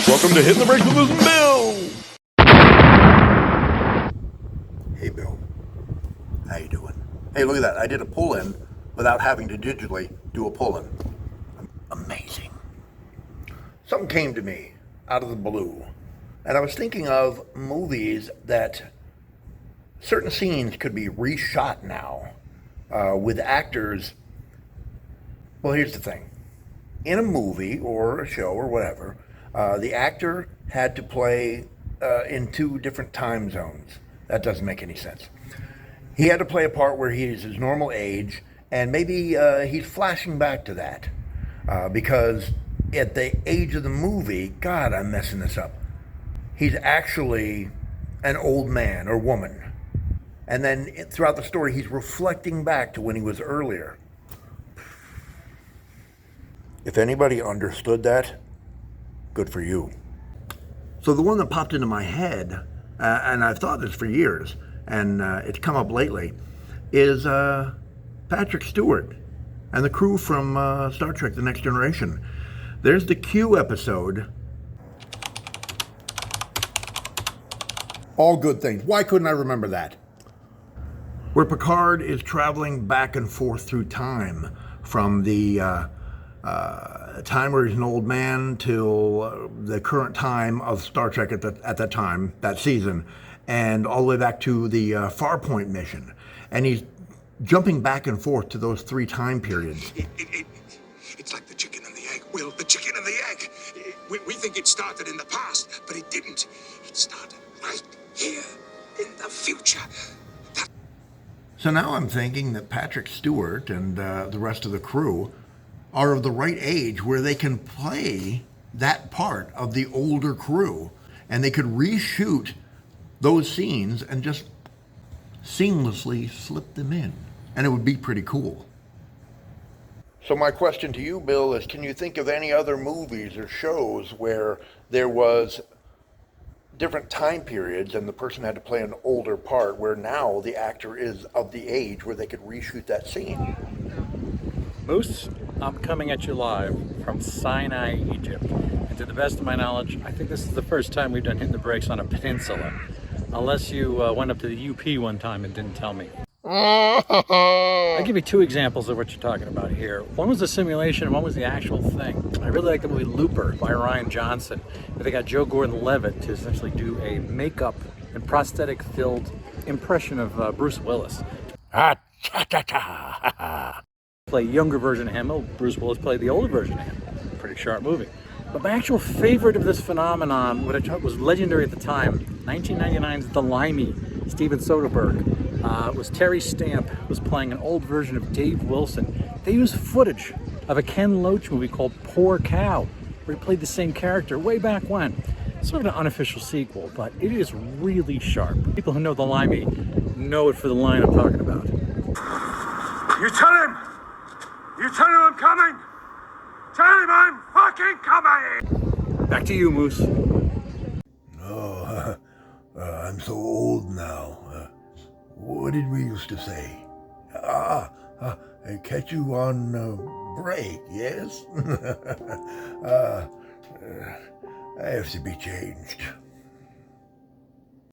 Welcome to Hitting the Brakes with Bill. Hey, Bill. How you doing? Hey, look at that. I did a pull-in without having to digitally do a pull-in. Amazing. Something came to me out of the blue, and I was thinking of movies that certain scenes could be reshot now with actors. Well, here's the thing. In a movie or a show or whatever, the actor had to play in two different time zones. That doesn't make any sense. He had to play a part where he's his normal age, and maybe he's flashing back to that because at the age of the movie, God, I'm messing this up. He's actually an old man or woman. And then throughout the story, he's reflecting back to when he was earlier. If anybody understood that, good for you. So the one that popped into my head, and I've thought this for years, and it's come up lately, is Patrick Stewart and the crew from Star Trek The Next Generation. There's the Q episode. All good things. Why couldn't I remember that? Where Picard is traveling back and forth through time from the time where he's an old man till the current time of Star Trek at that time, that season, and all the way back to the Farpoint mission. And he's jumping back and forth to those three time periods. It's like the chicken and the egg, Will, the chicken and the egg. We think it started in the past, but it didn't. It started right here in the future. So now I'm thinking that Patrick Stewart and the rest of the crew are of the right age where they can play that part of the older crew, and they could reshoot those scenes and just seamlessly slip them in, and it would be pretty cool. So my question to you, Bill, is can you think of any other movies or shows where there was different time periods and the person had to play an older part where now the actor is of the age where they could reshoot that scene? Moose, I'm coming at you live from Sinai, Egypt. And to the best of my knowledge, I think this is the first time we've done Hitting the Brakes on a peninsula. Unless you went up to the UP one time and didn't tell me. I'll give you two examples of what you're talking about here. One was a simulation and one was the actual thing. I really like the movie Looper by Ryan Johnson, where they got Joe Gordon-Levitt to essentially do a makeup and prosthetic-filled impression of Bruce Willis. Play a younger version of him, Bruce Willis played the older version of him. Pretty sharp movie. But my actual favorite of this phenomenon, what I thought was legendary at the time, 1999's The Limey, Steven Soderbergh, was Terry Stamp was playing an old version of Dave Wilson. They used footage of a Ken Loach movie called Poor Cow, where he played the same character way back when. Sort of an unofficial sequel, but it is really sharp. People who know The Limey know it for the line I'm talking about. You tell him! You tell him I'm coming! Tell him I'm fucking coming! Back to you, Moose. Oh, I'm so old now. What did we used to say? I catch you on break, yes? I have to be changed.